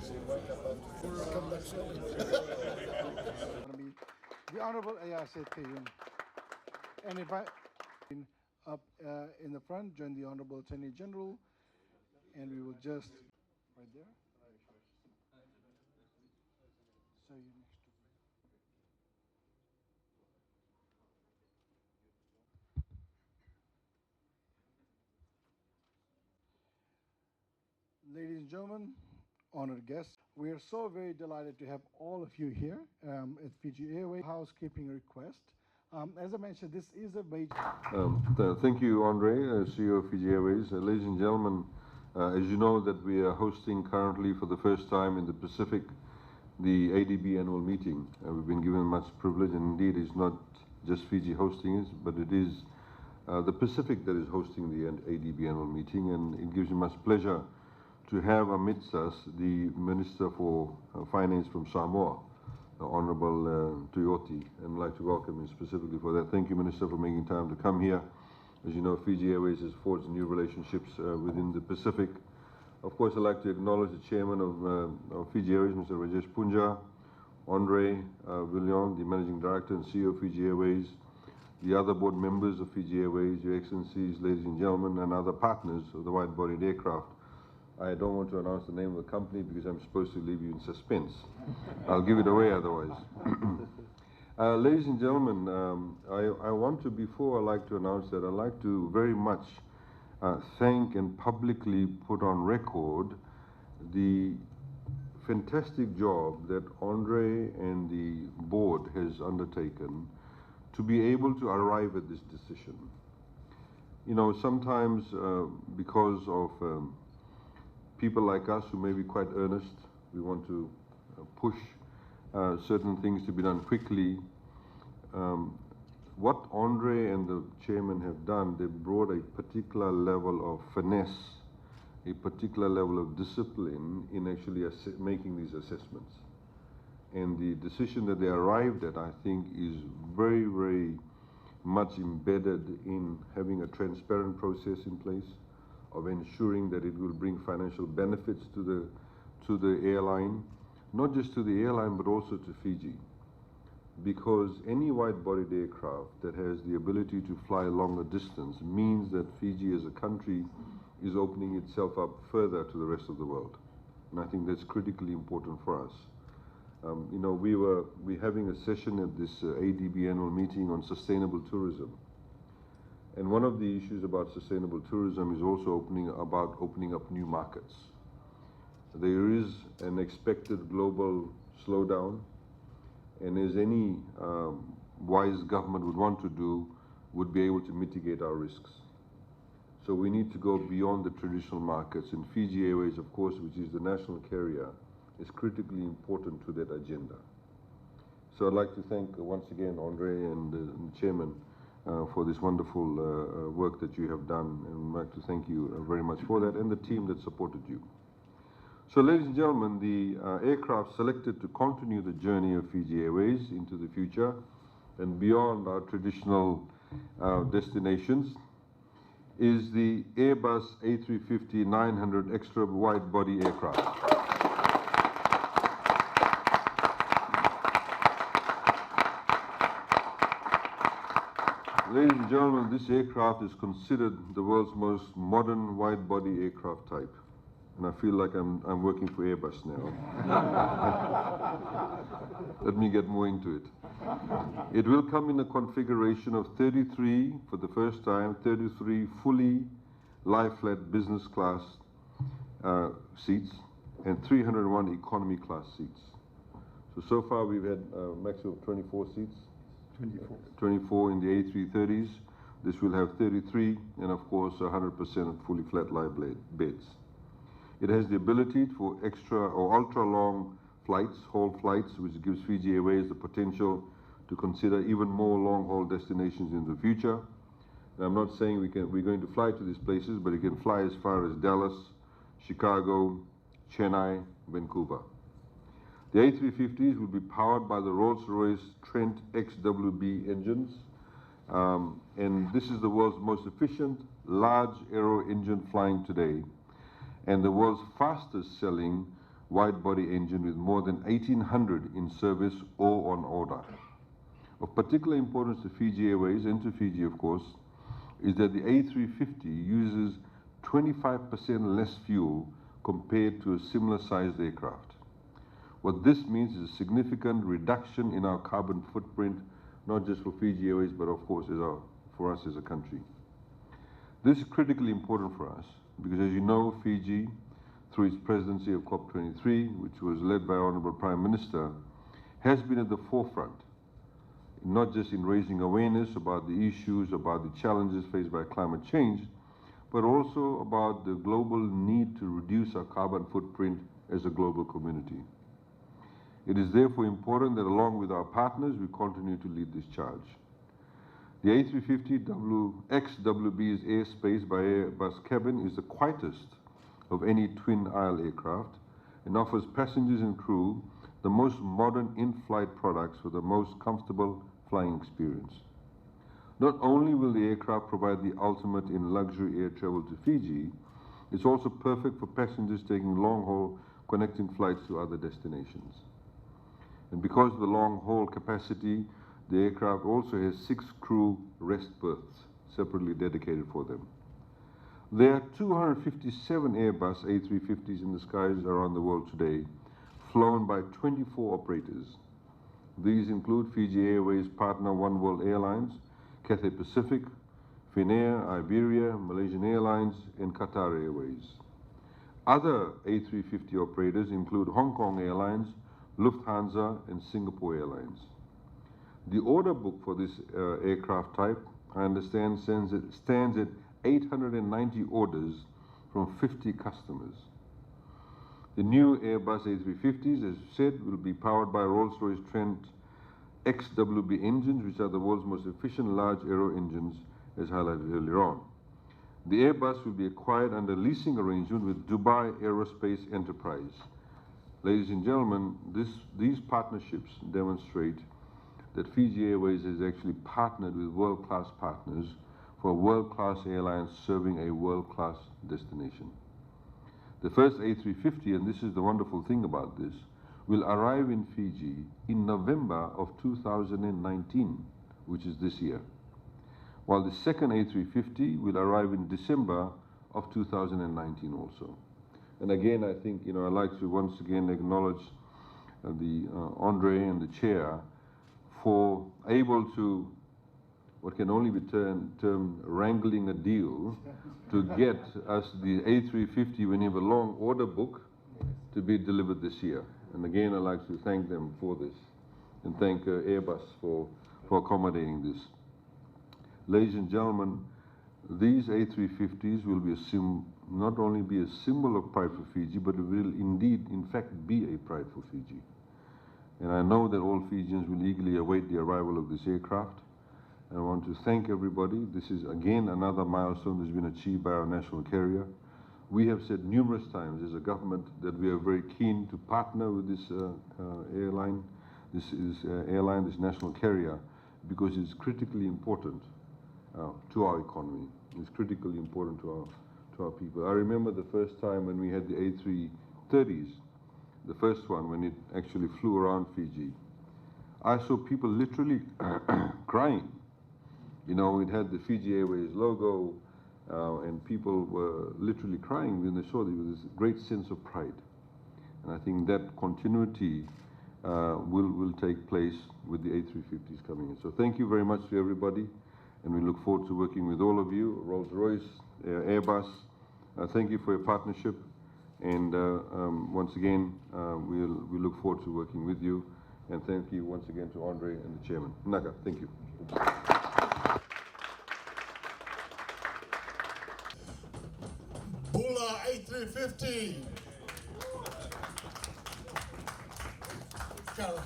Come back soon. The Honorable Aiyaz Sayed-Khaiyum. And if I up in the front, join the Honorable Attorney General, and we will just right there. So you next to Ladies and gentlemen, honored guests, we are so very delighted to have all of you here at Fiji Airways. Housekeeping request. As I mentioned, this is a major... Thank you, Andre, CEO of Fiji Airways. Ladies and gentlemen, as you know that we are hosting currently for the first time in the Pacific the ADB annual meeting. We've been given much privilege, and indeed it's not just Fiji hosting it, but it is the Pacific that is hosting the ADB annual meeting, and it gives me much pleasure to have amidst us the Minister for Finance from Samoa, Honourable Tuioti, and I'd like to welcome him specifically for that. Thank you, Minister, for making time to come here. As you know, Fiji Airways has forged new relationships within the Pacific. Of course, I'd like to acknowledge the Chairman of Fiji Airways, Mr. Rajesh Punja, Andre Villion, the Managing Director and CEO of Fiji Airways, the other board members of Fiji Airways, Your Excellencies, ladies and gentlemen, and other partners of the wide-bodied aircraft. I don't want to announce the name of the company because I'm supposed to leave you in suspense. I'll give it away otherwise. Ladies and gentlemen, I want to, before I like to announce that, I'd like to very much thank and publicly put on record the fantastic job that Andre and the board has undertaken to be able to arrive at this decision. You know, sometimes because of people like us who may be quite earnest, we want to push certain things to be done quickly. What Andre and the chairman have done, they've brought a particular level of finesse, a particular level of discipline in actually making these assessments. And the decision that they arrived at, I think, is very, very much embedded in having a transparent process in place, of ensuring that it will bring financial benefits to the airline, not just to the airline but also to Fiji, because any wide-bodied aircraft that has the ability to fly a longer distance means that Fiji as a country is opening itself up further to the rest of the world, and I think that's critically important for us. You know, we're having a session at this ADB annual meeting on sustainable tourism. And one of the issues about sustainable tourism is also opening up new markets. There is an expected global slowdown, and as any wise government would want to do, would be able to mitigate our risks. So we need to go beyond the traditional markets, and Fiji Airways, of course, which is the national carrier, is critically important to that agenda. So I'd like to thank once again Andre and the Chairman for this wonderful work that you have done, and I'd like to thank you very much for that, and the team that supported you. So ladies and gentlemen, the aircraft selected to continue the journey of Fiji Airways into the future and beyond our traditional destinations is the Airbus A350-900 extra wide-body aircraft. Ladies and gentlemen, this aircraft is considered the world's most modern wide-body aircraft type. And I feel like I'm working for Airbus now. Let me get more into it. It will come in a configuration of 33, for the first time, 33 fully lie-flat business class seats and 301 economy class seats. So far we've had a maximum of 24 seats. 24 in the A330s. This will have 33 and of course 100% fully flat lie beds. It has the ability for extra or ultra long flights, haul flights, which gives Fiji Airways the potential to consider even more long haul destinations in the future. And I'm not saying we're going to fly to these places, but it can fly as far as Dallas, Chicago, Chennai, Vancouver. The A350s will be powered by the Rolls-Royce Trent XWB engines, and this is the world's most efficient large aero engine flying today, and the world's fastest selling wide-body engine with more than 1,800 in service or on order. Of particular importance to Fiji Airways and to Fiji, of course, is that the A350 uses 25% less fuel compared to a similar-sized aircraft. What this means is a significant reduction in our carbon footprint, not just for Fiji Airways, but of course for us as a country. This is critically important for us because, as you know, Fiji, through its presidency of COP23, which was led by Honourable Prime Minister, has been at the forefront, not just in raising awareness about the issues, about the challenges faced by climate change, but also about the global need to reduce our carbon footprint as a global community. It is therefore important that along with our partners, we continue to lead this charge. The A350 XWB's airspace by Airbus cabin is the quietest of any twin-aisle aircraft and offers passengers and crew the most modern in-flight products for the most comfortable flying experience. Not only will the aircraft provide the ultimate in luxury air travel to Fiji, it's also perfect for passengers taking long-haul connecting flights to other destinations. And because of the long-haul capacity, the aircraft also has 6 crew rest berths separately dedicated for them. There are 257 Airbus A350s in the skies around the world today, flown by 24 operators. These include Fiji Airways partner One World Airlines, Cathay Pacific, Finnair, Iberia, Malaysian Airlines, and Qatar Airways. Other A350 operators include Hong Kong Airlines, Lufthansa, and Singapore Airlines. The order book for this aircraft type, I understand, stands at 890 orders from 50 customers. The new Airbus A350s, as said, will be powered by Rolls-Royce Trent XWB engines, which are the world's most efficient large aero engines, as highlighted earlier on. The Airbus will be acquired under leasing arrangement with Dubai Aerospace Enterprise. Ladies and gentlemen, these partnerships demonstrate that Fiji Airways has actually partnered with world-class partners for a world-class airline serving a world-class destination. The first A350, and this is the wonderful thing about this, will arrive in Fiji in November of 2019, which is this year, while the second A350 will arrive in December of 2019 also. And again, I think, I'd like to once again acknowledge Andre and the chair for able to, what can only be termed wrangling a deal to get us the A350 when you have a long order book to be delivered this year. And again, I'd like to thank them for this and thank Airbus for accommodating this. Ladies and gentlemen, these A350s will be not only be a symbol of pride for Fiji, but it will indeed, in fact, be a pride for Fiji. And I know that all Fijians will eagerly await the arrival of this aircraft. And I want to thank everybody. This is, again, another milestone that's been achieved by our national carrier. We have said numerous times as a government that we are very keen to partner with this airline, this national carrier, because it's critically important to our economy. It's critically important to our people. I remember the first time when we had the A330s, the first one, when it actually flew around Fiji. I saw people literally crying. It had the Fiji Airways logo, and people were literally crying when they saw it with this great sense of pride. And I think that continuity will take place with the A350s coming in. So thank you very much to everybody, and we look forward to working with all of you, Rolls-Royce, Airbus. Thank you for your partnership, and once again, we look forward to working with you. And thank you once again to Andre and the chairman. Naga, thank you. Bula A350. Carla.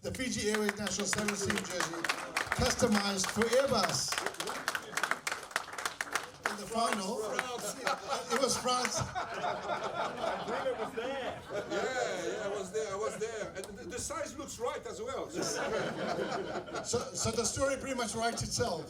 The Fiji Airways National 17 jersey, customized for Airbus. final. France. It was France. Yeah, I was there. And the size looks right as well. So the story pretty much writes itself.